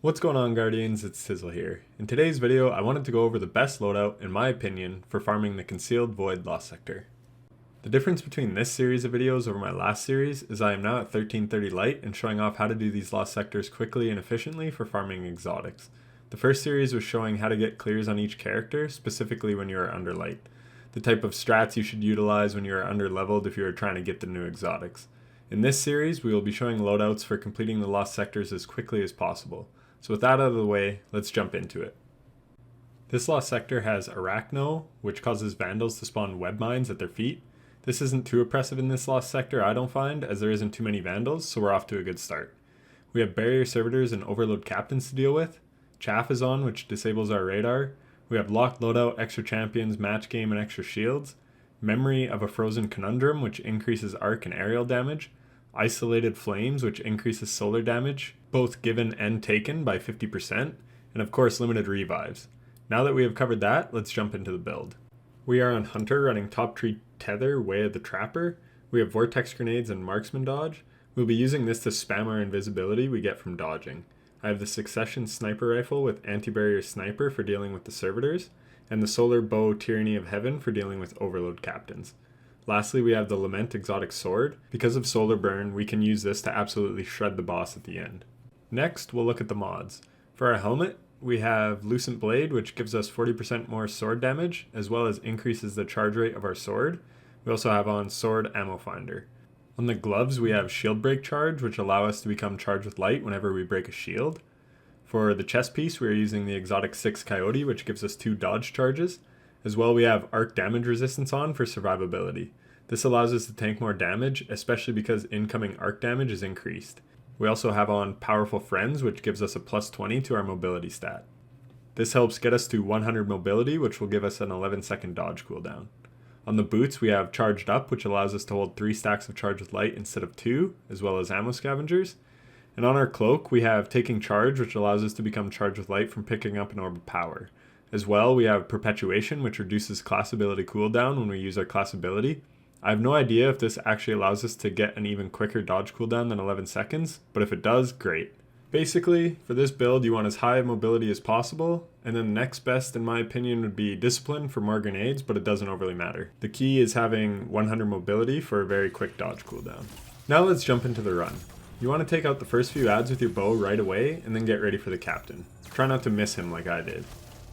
What's going on, Guardians? It's Sizzle here. In today's video, I wanted to go over the best loadout, in my opinion, for farming the Concealed Void Lost Sector. The difference between this series of videos over my last series is I am now at 1330 light and showing off how to do these lost sectors quickly and efficiently for farming exotics. The first series was showing how to get clears on each character, specifically when you are under light. The type of strats you should utilize when you are under leveled if you are trying to get the new exotics. In this series, we will be showing loadouts for completing the lost sectors as quickly as possible. So with that out of the way, let's jump into it. This lost sector has Arachno, which causes vandals to spawn web mines at their feet. This isn't too oppressive in this lost sector, I don't find, as there isn't too many vandals, so we're off to a good start. We have barrier servitors and overload captains to deal with. Chaff is on, which disables our radar. We have locked loadout, extra champions, match game, and extra shields. Memory of a frozen conundrum, which increases arc and aerial damage. Isolated flames, which increases solar damage, both given and taken by 50%, and of course limited revives. Now that we have covered that, let's jump into the build. We are on Hunter running top tree tether, Way of the Trapper. We have vortex grenades and marksman dodge. We'll be using this to spam our invisibility we get from dodging. I have the Succession sniper rifle with anti-barrier sniper for dealing with the servitors, and the solar bow Tyranny of Heaven for dealing with overload captains. Lastly, we have the Lament exotic sword. Because of solar burn, we can use this to absolutely shred the boss at the end. Next, we'll look at the mods. For our helmet, we have Lucent Blade, which gives us 40% more sword damage, as well as increases the charge rate of our sword. We also have on Sword Ammo Finder. On the gloves, we have Shield Break Charge, which allow us to become charged with light whenever we break a shield. For the chest piece, we are using the exotic 6 Coyote, which gives us 2 dodge charges. As well, we have arc damage resistance on for survivability. This allows us to tank more damage, especially because incoming arc damage is increased. We also have on Powerful Friends, which gives us a plus 20 to our mobility stat. This helps get us to 100 mobility, which will give us an 11-second dodge cooldown. On the boots, we have Charged Up, which allows us to hold 3 stacks of Charge with Light instead of 2, as well as Ammo Scavengers. And on our cloak, we have Taking Charge, which allows us to become charged with light from picking up an orb of power. As well, we have Perpetuation, which reduces class ability cooldown when we use our class ability. I have no idea if this actually allows us to get an even quicker dodge cooldown than 11 seconds, but if it does, great. Basically, for this build, you want as high mobility as possible, and then the next best, in my opinion, would be Discipline for more grenades, but it doesn't overly matter. The key is having 100 mobility for a very quick dodge cooldown. Now let's jump into the run. You want to take out the first few adds with your bow right away, and then get ready for the captain. Try not to miss him like I did.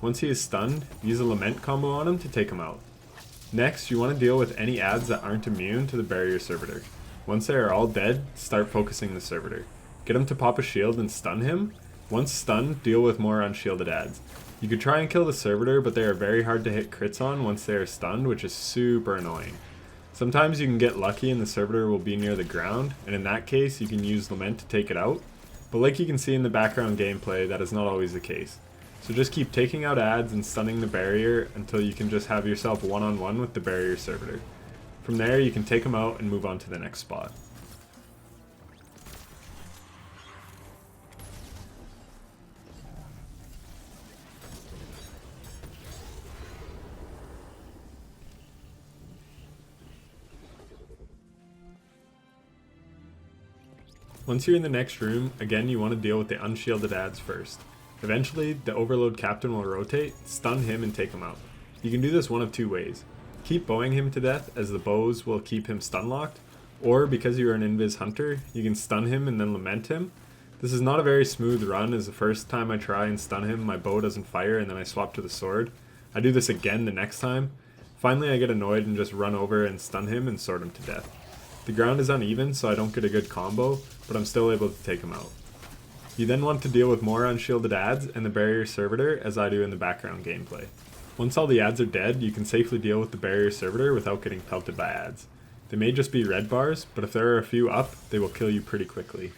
Once he is stunned, use a Lament combo on him to take him out. Next, you want to deal with any adds that aren't immune to the barrier servitor. Once they are all dead, start focusing the servitor. Get him to pop a shield and stun him. Once stunned, deal with more unshielded adds. You could try and kill the servitor, but they are very hard to hit crits on once they are stunned, which is super annoying. Sometimes you can get lucky and the servitor will be near the ground, and in that case you can use Lament to take it out. But like you can see in the background gameplay, that is not always the case. So just keep taking out adds and stunning the barrier until you can just have yourself one-on-one with the barrier servitor. From there you can take them out and move on to the next spot. Once you're in the next room, again you want to deal with the unshielded adds first. Eventually, the overload captain will rotate, stun him, and take him out. You can do this one of two ways. Keep bowing him to death, as the bows will keep him stun locked, or because you are an invis hunter, you can stun him and then lament him. This is not a very smooth run, as the first time I try and stun him, my bow doesn't fire and then I swap to the sword. I do this again the next time. Finally I get annoyed and just run over and stun him and sword him to death. The ground is uneven, so I don't get a good combo, but I'm still able to take him out. You then want to deal with more unshielded adds and the barrier servitor, as I do in the background gameplay. Once all the adds are dead, you can safely deal with the barrier servitor without getting pelted by adds. They may just be red bars, but if there are a few up, they will kill you pretty quickly.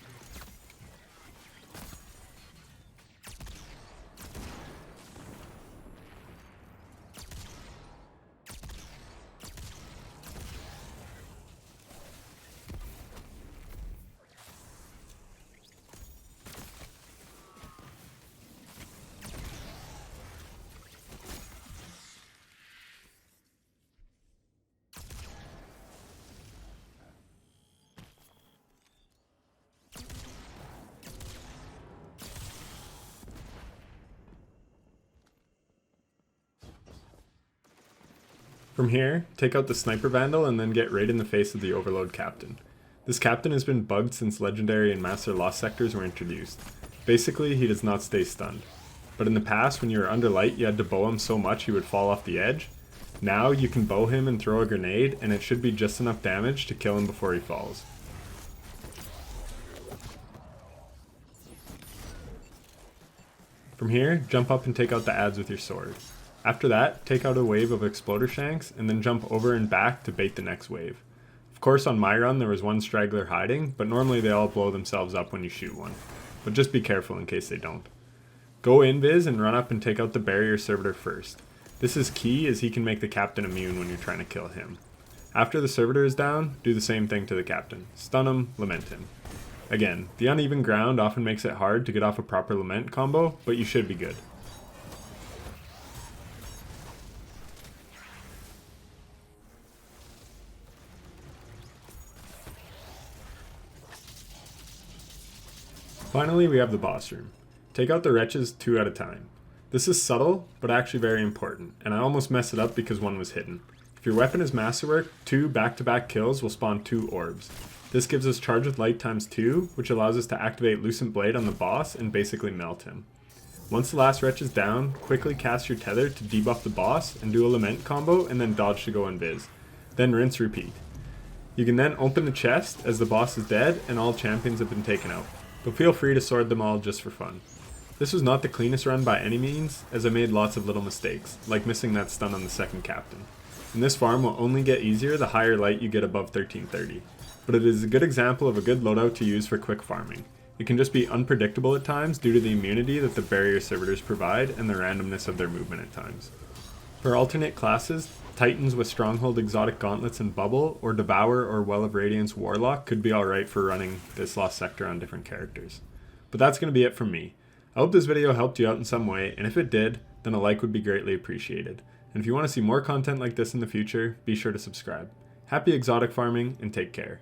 From here, take out the Sniper Vandal and then get right in the face of the Overload Captain. This captain has been bugged since Legendary and Master Lost Sectors were introduced. Basically, he does not stay stunned. But in the past, when you were under light, you had to bow him so much he would fall off the edge. Now, you can bow him and throw a grenade, and it should be just enough damage to kill him before he falls. From here, jump up and take out the adds with your sword. After that, take out a wave of Exploder Shanks, and then jump over and back to bait the next wave. Of course, on my run there was one straggler hiding, but normally they all blow themselves up when you shoot one. But just be careful in case they don't. Go invis and run up and take out the barrier servitor first. This is key as he can make the captain immune when you're trying to kill him. After the servitor is down, do the same thing to the captain. Stun him, lament him. Again, the uneven ground often makes it hard to get off a proper lament combo, but you should be good. Finally, we have the boss room. Take out the wretches 2 at a time. This is subtle, but actually very important, and I almost messed it up because one was hidden. If your weapon is masterwork, 2 back-to-back kills will spawn 2 orbs. This gives us charge with light times 2, which allows us to activate Lucent Blade on the boss and basically melt him. Once the last wretch is down, quickly cast your tether to debuff the boss and do a lament combo and then dodge to go invis. Then rinse repeat. You can then open the chest as the boss is dead and all champions have been taken out, but feel free to sword them all just for fun. This was not the cleanest run by any means, as I made lots of little mistakes, like missing that stun on the second captain. And this farm will only get easier the higher light you get above 1330, but it is a good example of a good loadout to use for quick farming. It can just be unpredictable at times due to the immunity that the barrier servitors provide and the randomness of their movement at times. For alternate classes, Titans with Stronghold Exotic Gauntlets and Bubble, or Devour or Well of Radiance Warlock could be alright for running this Lost Sector on different characters. But that's going to be it from me. I hope this video helped you out in some way, and if it did, then a like would be greatly appreciated. And if you want to see more content like this in the future, be sure to subscribe. Happy exotic farming, and take care.